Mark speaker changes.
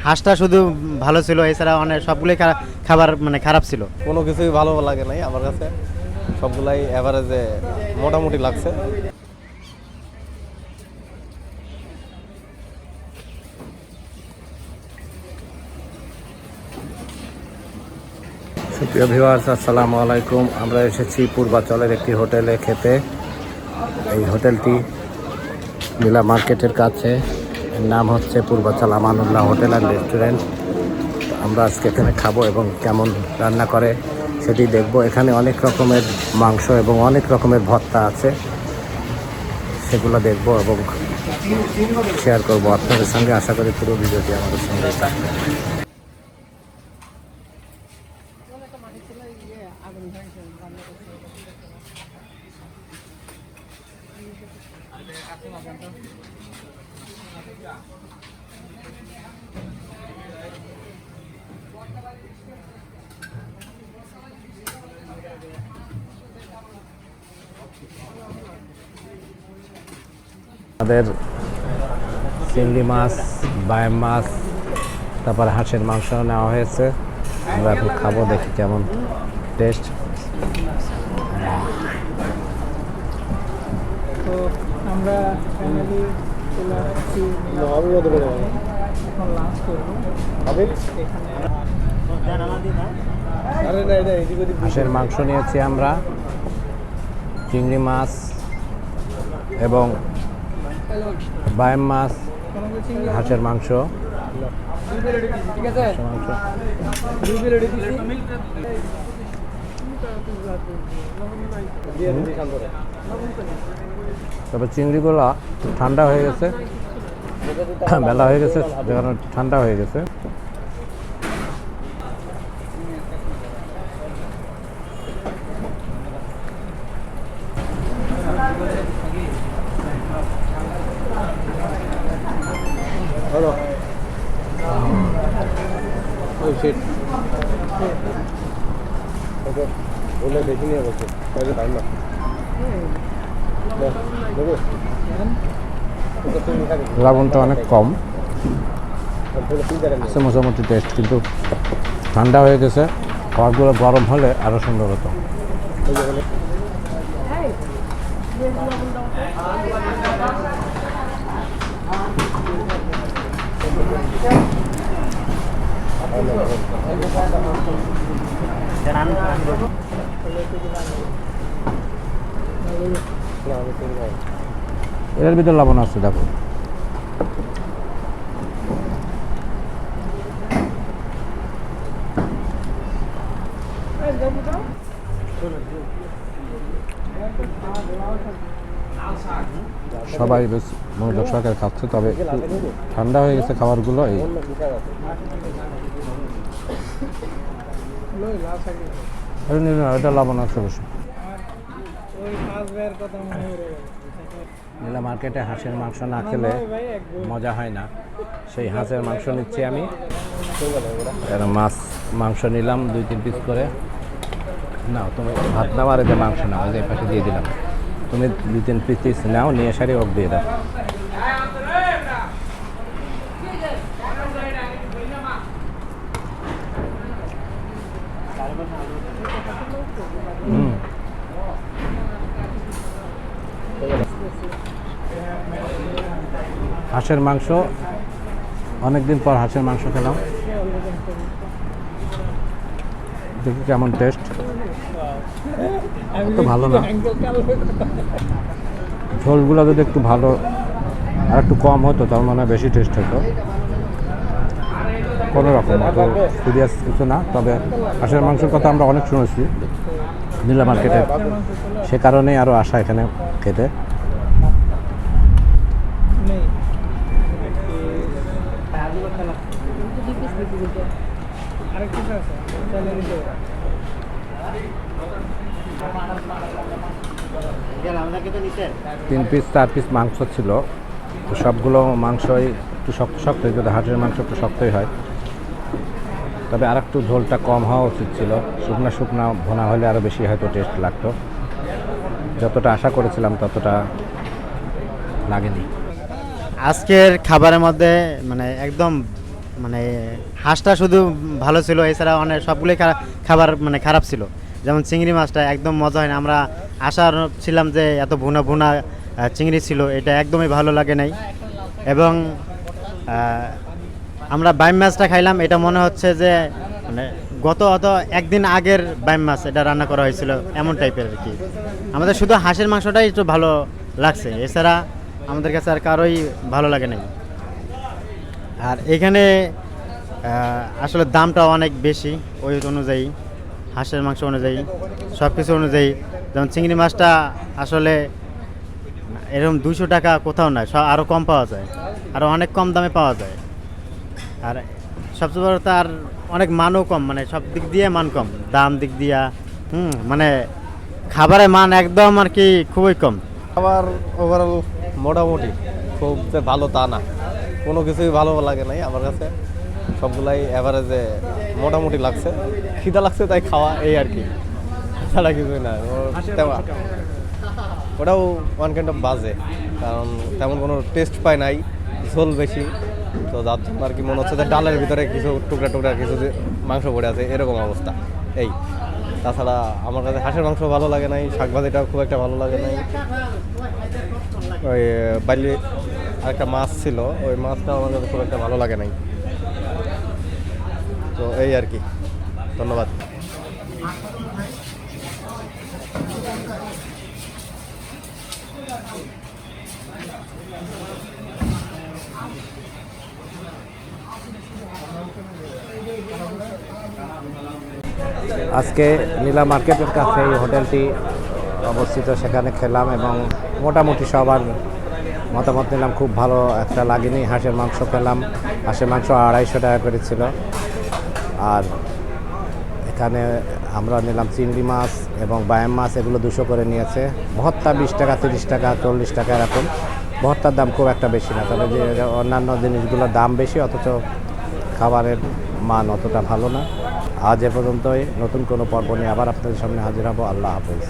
Speaker 1: হাঁসটা শুধু ভালো ছিল, এছাড়া অনেক সবগুলোই খাবার মানে খারাপ ছিল।
Speaker 2: কোনো কিছুই ভালো লাগে নাই আমার কাছে, সবগুলাই এভারেজে মোটামুটি লাগছে। সুপ্রিয় ভিউয়ার্স, আসসালামু আলাইকুম। আমরা এসেছি পূর্বাচলের একটি হোটেলে খেতে। এই হোটেলটি নীলা মার্কেটের কাছে, এর নাম হচ্ছে Purbachal Amanullah hotel and restaurant. আমরা আজকে এখানে খাবো এবং কেমন রান্না করে সেটি দেখব। এখানে অনেক রকমের মাংস এবং অনেক রকমের ভর্তা আছে, সেগুলো দেখব এবং শেয়ার করব আপনাদের সঙ্গে। আশা করি পুরো ভিডিওটি আমাদের সঙ্গে থাকবে। আমাদের চিংড়ি মাছ, বায়াম মাছ, তারপর হাঁসের মাংস নেওয়া হয়েছে। আমরা এখন খাবো, দেখি কেমন টেস্ট।
Speaker 3: তো আমরা ফ্যামিলি চলে আসছি, এখন লাঞ্চ করবো এখানে।
Speaker 2: হাঁসের মাংস নিয়েছি আমরা, চিংড়ি মাছ এবং বায়াম মাছ, হাঁসের মাংস,
Speaker 3: ঠিক আছে,
Speaker 2: তবে চিংড়িগুলো ঠান্ডা হয়ে গেছে, বেলা হয়ে গেছে, যখন ঠান্ডা হয়ে গেছে। লবণটা অনেক কম, মোটামুটি টেস্ট, কিন্তু ঠান্ডা হয়ে গেছে। খাবারগুলো গরম হলে আরো সুন্দর হতো। এর ভিতরে লবণ আছে, দেখো। সবাই বেশ মনোযোগ সহকারে খাচ্ছে, তবে ঠান্ডা হয়ে গেছে খাবারগুলো। এই এটা লবণ আছে অবশ্য। নীলা মার্কেটে হাঁসের মাংস না খেলে মজা হয় না, সেই হাঁসের মাংস নিচ্ছি আমি। মাংস নিলাম 2-3 পিস করে। নাও তুমি ভাত নাও, আর যে মাংস নাও, এই যে পাশে দিয়ে দিলাম। তুমি 2-3 পিস নাও, নিয়ে সারি ওক দিয়ে দাও। হাঁসের মাংস, অনেকদিন পর হাঁসের মাংস খেলাম, দেখি কেমন টেস্ট। তো ভালো না, ঝোলগুলো যদি একটু ভালো আর একটু কম হতো তার মানে বেশি টেস্ট হতো। কোনো রকম অত সিরিয়াস কিছু না, তবে হাঁসের মাংসের কথা আমরা অনেক শুনেছি নীলা মার্কেটে, সে কারণেই আরও আশা এখানে খেতে। তিন পিস 4 পিস মাংস ছিল, সবগুলো মাংসই একটু শক্ত শক্ত, যদি হাঁসের মাংস একটু শক্তই হয়। তবে আর একটু ঝোলটা কম হওয়া উচিত ছিল, শুকনা শুকনা ভোনা হলে আরও বেশি হয়তো টেস্ট লাগতো। যতটা আশা করেছিলাম ততটা লাগেনি?
Speaker 1: আজকের খাবারের মধ্যে মানে একদম মানে হাঁসটা শুধু ভালো ছিল, এছাড়া অনেক সবগুলোই খাবার মানে খারাপ ছিল। যেমন চিংড়ি মাছটা একদম মজা হয় না, আমরা আশার ছিলাম যে এত ভুনা ভুনা চিংড়ি ছিল, এটা একদমই ভালো লাগে নাই। এবং আমরা বাইম মাছটা খাইলাম, এটা মনে হচ্ছে যে মানে অত একদিন আগের বাইম মাছ এটা রান্না করা হয়েছিল এমন টাইপের আর কি। আমাদের শুধু হাঁসের মাংসটাই একটু ভালো লাগছে, এছাড়া আমাদের কাছে আর কারোই ভালো লাগে নাই। আর এখানে আসলে দামটা অনেক বেশি ওই অনুযায়ী, হাঁসের মাংস অনুযায়ী, সব কিছু অনুযায়ী। যেমন চিংড়ি মাছটা আসলে এরকম 200 টাকা কোথাও নয়, সব আরও কম পাওয়া যায়, আরও অনেক কম দামে পাওয়া যায়। আর সবচেয়ে বড় তার অনেক মানও কম, মানে সব দিক দিয়ে মান কম, দাম দিক দিয়া মানে খাবারের মান একদম আর কি খুবই কম।
Speaker 4: খাবার ওভারঅল মোটামুটি, খুব যে ভালো তা না, কোনো কিছুই ভালো লাগে নাই আমার কাছে, সবগুলাই অ্যাভারেজে মোটামুটি লাগছে। খিদা লাগছে তাই খাওয়া, এই আর কি, ছাড়া কিছুই না। ওটাও ওয়ান কাইন্ড অফ বাজে, কারণ তেমন কোনো টেস্ট পায় নাই, ঝোল বেশি, তো যার জন্য আর কি মনে হচ্ছে যে ডালের ভিতরে কিছু টুকরা টুকরা কিছু মাংস পড়ে আছে, এরকম অবস্থা। এই তাছাড়া আমার কাছে হাঁসের মাংস ভালো লাগে নাই, শাক ভাজিটাও খুব একটা ভালো লাগে নাই। ওই বাইলে আরেকটা মাছ ছিল, ওই মাছটাও আমার কাছে খুব একটা ভালো লাগে নাই। তো এই আর কি, ধন্যবাদ।
Speaker 2: আজকে নীলা মার্কেটের কাছে এই হোটেলটি অবস্থিত, সেখানে খেলাম এবং মোটামুটি সবার মতামত নিলাম, খুব ভালো একটা লাগেনি। হাঁসের মাংস পেলাম, হাঁসের মাংস 250 টাকা করেছিল। আর এখানে আমরা নিলাম চিংড়ি মাছ এবং বায়াম মাছ, এগুলো 200 করে নিয়েছে। ভর্তা 20 টাকা, 30 টাকা, 40 টাকা এরকম। ভর্তার দাম খুব একটা বেশি না, তবে যে অন্যান্য জিনিসগুলোর দাম বেশি, অথচ খাবারের মান অতটা ভালো না। আজ এ পর্যন্তই, নতুন কোনো পর্ব নিয়ে আবার আপনাদের সামনে হাজির হব। আল্লাহ হাফেজ।